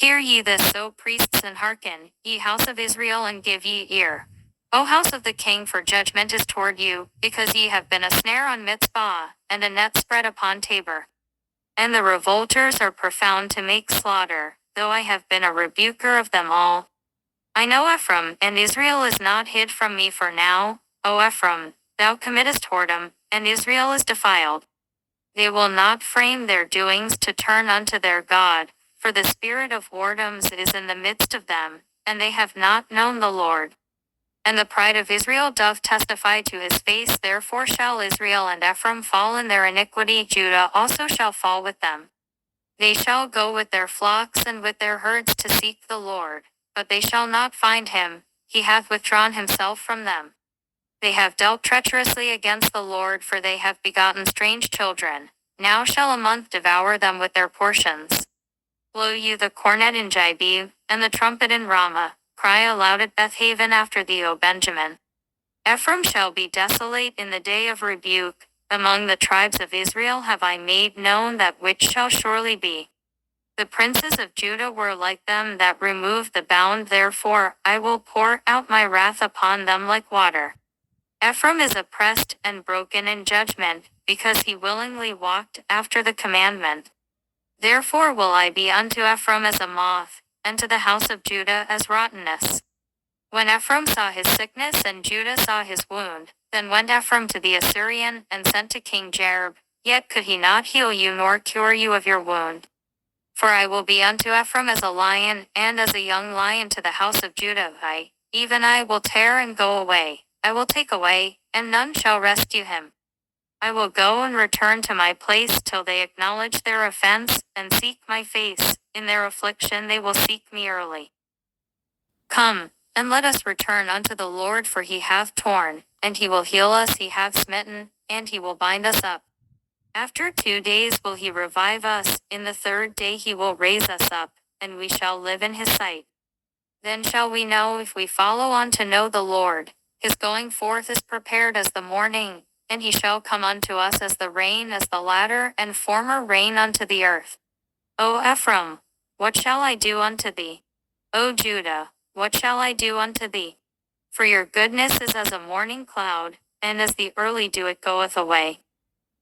Hear ye this, O priests, and hearken, ye house of Israel, and give ye ear. O house of the king, for judgment is toward you, because ye have been a snare on Mitzpah, and a net spread upon Tabor. And the revolters are profound to make slaughter, though I have been a rebuker of them all. I know Ephraim, and Israel is not hid from me, for now, O Ephraim, thou committest whoredom, and Israel is defiled. They will not frame their doings to turn unto their God, for the spirit of whoredoms is in the midst of them, and they have not known the Lord. And the pride of Israel doth testify to his face, therefore shall Israel and Ephraim fall in their iniquity, Judah also shall fall with them. They shall go with their flocks and with their herds to seek the Lord, but they shall not find him, he hath withdrawn himself from them. They have dealt treacherously against the Lord, for they have begotten strange children. Now shall a month devour them with their portions. Blow you the cornet in Jibib, and the trumpet in Ramah. Cry aloud at Bethaven after thee, O Benjamin. Ephraim shall be desolate in the day of rebuke. Among the tribes of Israel have I made known that which shall surely be. The princes of Judah were like them that remove the bound, therefore I will pour out my wrath upon them like water. Ephraim is oppressed and broken in judgment, because he willingly walked after the commandment. Therefore will I be unto Ephraim as a moth, and to the house of Judah as rottenness. When Ephraim saw his sickness and Judah saw his wound, then went Ephraim to the Assyrian, and sent to King Jareb, yet could he not heal you nor cure you of your wound. For I will be unto Ephraim as a lion, and as a young lion to the house of Judah. Even I will tear and go away, I will take away, and none shall rescue him. I will go and return to my place till they acknowledge their offense, and seek my face. In their affliction they will seek me early. Come, and let us return unto the Lord, for he hath torn, and he will heal us, he hath smitten, and he will bind us up. After 2 days will he revive us, in the 3rd day he will raise us up, and we shall live in his sight. Then shall we know if we follow on to know the Lord. His going forth is prepared as the morning, and he shall come unto us as the rain, as the latter and former rain unto the earth. O Ephraim, what shall I do unto thee? O Judah, what shall I do unto thee? For your goodness is as a morning cloud, and as the early dew it goeth away.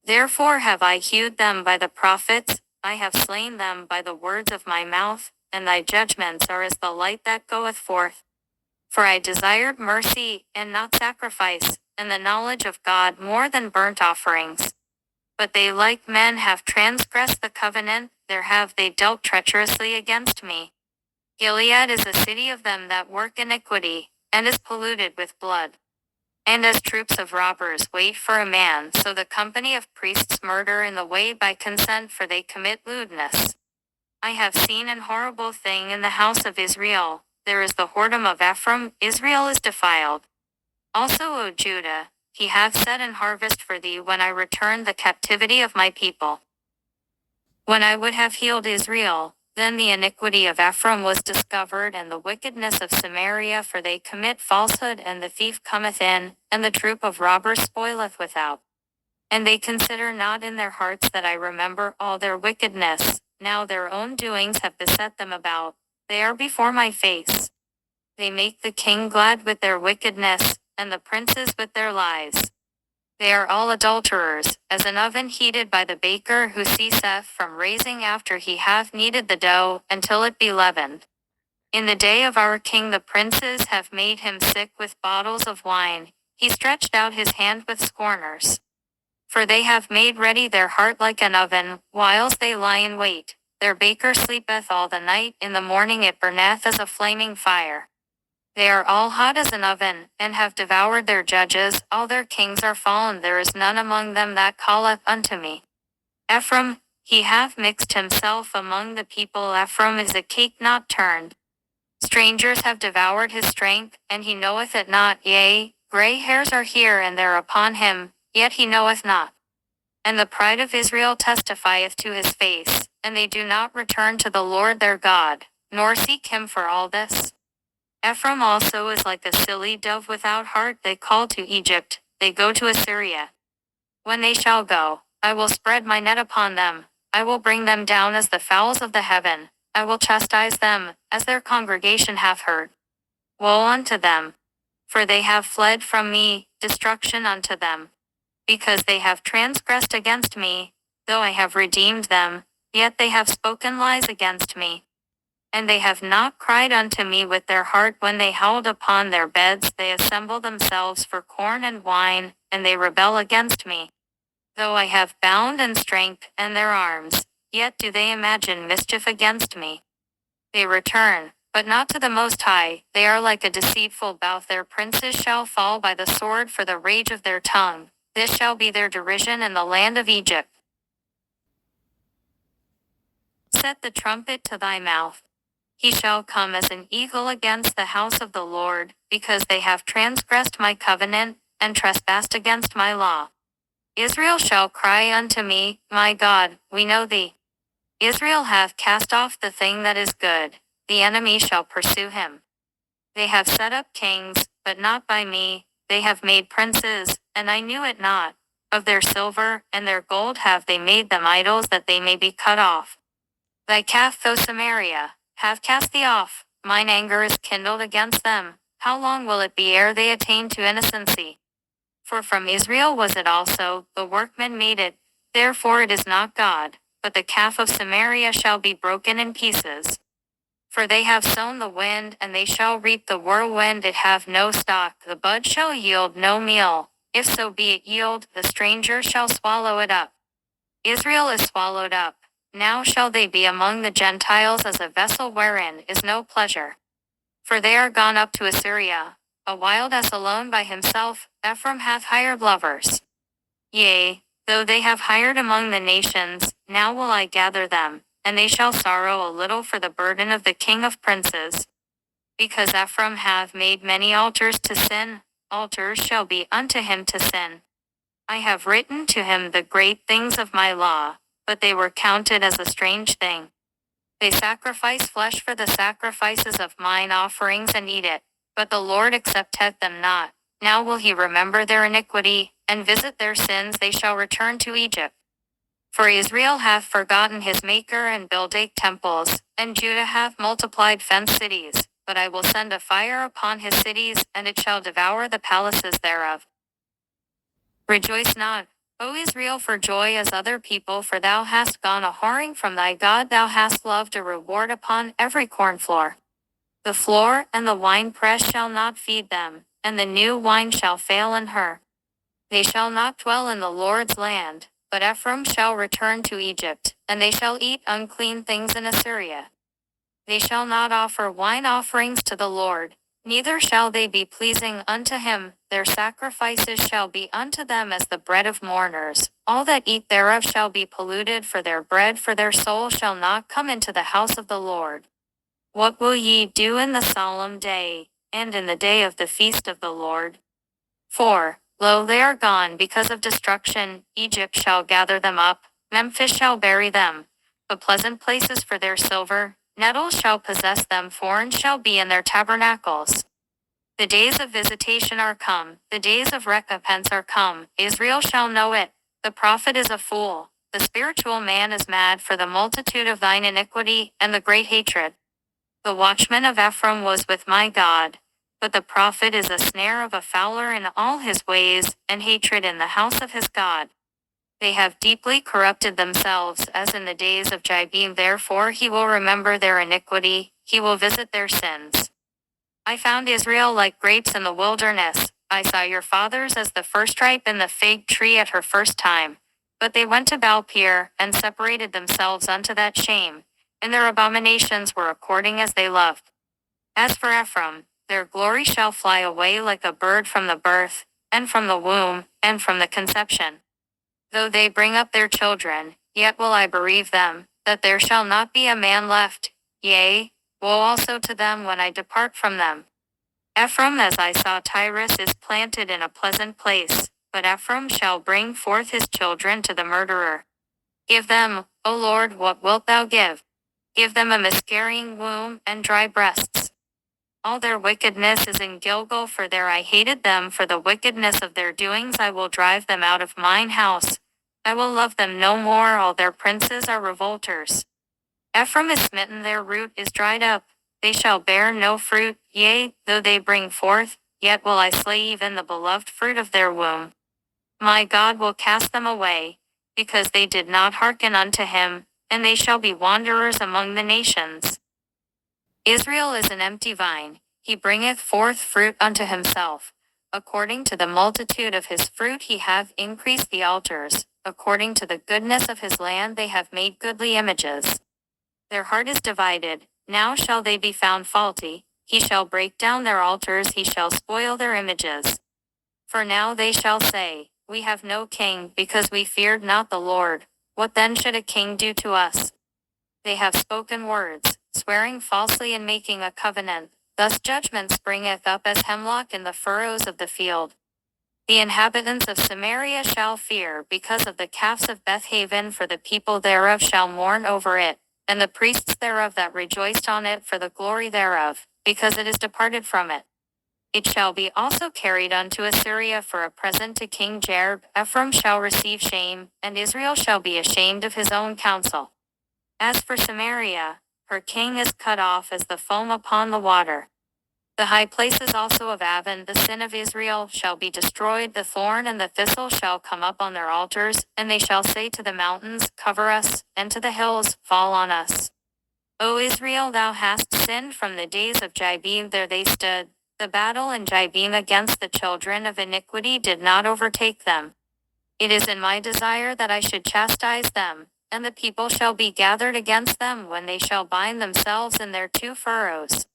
Therefore have I hewed them by the prophets, I have slain them by the words of my mouth, and thy judgments are as the light that goeth forth. For I desired mercy, and not sacrifice, and the knowledge of God more than burnt offerings. But they like men have transgressed the covenant, there have they dealt treacherously against me. Gilead is a city of them that work iniquity, and is polluted with blood. And as troops of robbers wait for a man, so the company of priests murder in the way by consent, for they commit lewdness. I have seen an horrible thing in the house of Israel. There is the whoredom of Ephraim, Israel is defiled. Also, O Judah, he hath set an harvest for thee when I return the captivity of my people. When I would have healed Israel, then the iniquity of Ephraim was discovered, and the wickedness of Samaria, for they commit falsehood, and the thief cometh in, and the troop of robbers spoileth without. And they consider not in their hearts that I remember all their wickedness. Now their own doings have beset them about, they are before my face. They make the king glad with their wickedness, and the princes with their lies. They are all adulterers, as an oven heated by the baker, who ceaseth from raising after he hath kneaded the dough, until it be leavened. In the day of our king the princes have made him sick with bottles of wine, he stretched out his hand with scorners. For they have made ready their heart like an oven, whiles they lie in wait. Their baker sleepeth all the night, in the morning it burneth as a flaming fire. They are all hot as an oven, and have devoured their judges, all their kings are fallen, there is none among them that calleth unto me. Ephraim, he hath mixed himself among the people, Ephraim is a cake not turned. Strangers have devoured his strength, and he knoweth it not, yea, gray hairs are here and there upon him, yet he knoweth not. And the pride of Israel testifieth to his face, and they do not return to the Lord their God, nor seek him for all this. Ephraim also is like a silly dove without heart, they call to Egypt, they go to Assyria. When they shall go, I will spread my net upon them, I will bring them down as the fowls of the heaven, I will chastise them, as their congregation hath heard. Woe unto them! For they have fled from me, destruction unto them. Because they have transgressed against me, though I have redeemed them, yet they have spoken lies against me. And they have not cried unto me with their heart when they howled upon their beds. They assemble themselves for corn and wine, and they rebel against me. Though I have bound and strength and their arms, yet do they imagine mischief against me. They return, but not to the Most High. They are like a deceitful bout. Their princes shall fall by the sword for the rage of their tongue. This shall be their derision in the land of Egypt. Set the trumpet to thy mouth. He shall come as an eagle against the house of the Lord, because they have transgressed my covenant, and trespassed against my law. Israel shall cry unto me, My God, we know thee. Israel hath cast off the thing that is good, the enemy shall pursue him. They have set up kings, but not by me, they have made princes, and I knew it not. Of their silver and their gold have they made them idols that they may be cut off. Thy calf, O Samaria, have cast thee off, mine anger is kindled against them. How long will it be ere they attain to innocency? For from Israel was it also, the workman made it, therefore it is not God, but the calf of Samaria shall be broken in pieces. For they have sown the wind, and they shall reap the whirlwind. It have no stock, the bud shall yield no meal. If so be it yield, the stranger shall swallow it up. Israel is swallowed up. Now shall they be among the Gentiles as a vessel wherein is no pleasure. For they are gone up to Assyria, a wild ass alone by himself. Ephraim hath hired lovers. Yea, though they have hired among the nations, now will I gather them, and they shall sorrow a little for the burden of the king of princes. Because Ephraim hath made many altars to sin, altars shall be unto him to sin. I have written to him the great things of my law, but they were counted as a strange thing. They sacrifice flesh for the sacrifices of mine offerings and eat it, but the Lord accepteth them not. Now will he remember their iniquity, and visit their sins. They shall return to Egypt. For Israel hath forgotten his Maker and buildeth temples, and Judah hath multiplied fenced cities. But I will send a fire upon his cities, and it shall devour the palaces thereof. Rejoice not, O Israel, for joy as other people, for thou hast gone a whoring from thy God. Thou hast loved a reward upon every corn floor. The floor and the winepress shall not feed them, and the new wine shall fail in her. They shall not dwell in the Lord's land, but Ephraim shall return to Egypt, and they shall eat unclean things in Assyria. They shall not offer wine offerings to the Lord, neither shall they be pleasing unto him. Their sacrifices shall be unto them as the bread of mourners. All that eat thereof shall be polluted for their bread, for their soul shall not come into the house of the Lord. What will ye do in the solemn day, and in the day of the feast of the Lord? For, lo, they are gone because of destruction. Egypt shall gather them up, Memphis shall bury them. The pleasant places for their silver, nettles shall possess them, foreign shall be in their tabernacles. The days of visitation are come, the days of recompense are come. Israel shall know it. The prophet is a fool, the spiritual man is mad for the multitude of thine iniquity and the great hatred. The watchman of Ephraim was with my God, but the prophet is a snare of a fowler in all his ways, and hatred in the house of his God. They have deeply corrupted themselves as in the days of Jabin. Therefore he will remember their iniquity, he will visit their sins. I found Israel like grapes in the wilderness. I saw your fathers as the first ripe in the fig tree at her first time. But they went to Baal-peor, and separated themselves unto that shame, and their abominations were according as they loved. As for Ephraim, their glory shall fly away like a bird from the birth, and from the womb, and from the conception. Though they bring up their children, yet will I bereave them, that there shall not be a man left. Yea, woe also to them when I depart from them. Ephraim, as I saw Tyrus, is planted in a pleasant place, but Ephraim shall bring forth his children to the murderer. Give them, O Lord, what wilt thou give? Give them a miscarrying womb and dry breasts. All their wickedness is in Gilgal, for there I hated them. For the wickedness of their doings I will drive them out of mine house. I will love them no more. All their princes are revolters. Ephraim is smitten, their root is dried up. They shall bear no fruit, yea, though they bring forth, yet will I slay even the beloved fruit of their womb. My God will cast them away, because they did not hearken unto him, and they shall be wanderers among the nations. Israel is an empty vine, he bringeth forth fruit unto himself. According to the multitude of his fruit he hath increased the altars, according to the goodness of his land they have made goodly images. Their heart is divided, now shall they be found faulty, he shall break down their altars, he shall spoil their images. For now they shall say, We have no king, because we feared not the Lord. What then should a king do to us? They have spoken words, swearing falsely and making a covenant. Thus judgment springeth up as hemlock in the furrows of the field. The inhabitants of Samaria shall fear because of the calves of Bethaven, for the people thereof shall mourn over it, and the priests thereof that rejoiced on it for the glory thereof, because it is departed from it. It shall be also carried unto Assyria for a present to King Jareb. Ephraim shall receive shame, and Israel shall be ashamed of his own counsel. As for Samaria, her king is cut off as the foam upon the water. The high places also of Avon, the sin of Israel, shall be destroyed. The thorn and the thistle shall come up on their altars, and they shall say to the mountains, Cover us, and to the hills, Fall on us. O Israel, thou hast sinned from the days of Jabin, there they stood. The battle in Jabin against the children of iniquity did not overtake them. It is in my desire that I should chastise them, and the people shall be gathered against them when they shall bind themselves in their two furrows.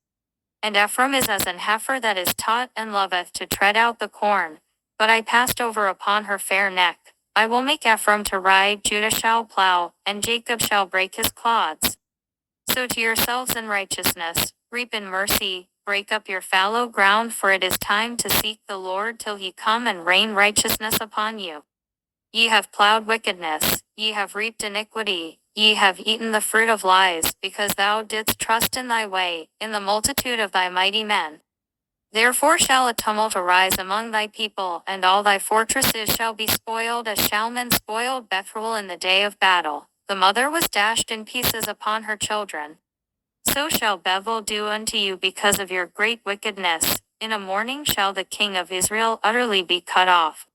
And Ephraim is as an heifer that is taught and loveth to tread out the corn. But I passed over upon her fair neck. I will make Ephraim to ride, Judah shall plow, and Jacob shall break his clods. Sow to yourselves in righteousness, reap in mercy, break up your fallow ground, for it is time to seek the Lord till he come and rain righteousness upon you. Ye have plowed wickedness, ye have reaped iniquity, ye have eaten the fruit of lies, because thou didst trust in thy way, in the multitude of thy mighty men. Therefore shall a tumult arise among thy people, and all thy fortresses shall be spoiled, as Shalman spoiled Bethuel in the day of battle. The mother was dashed in pieces upon her children. So shall Bethel do unto you because of your great wickedness. In a morning shall the king of Israel utterly be cut off.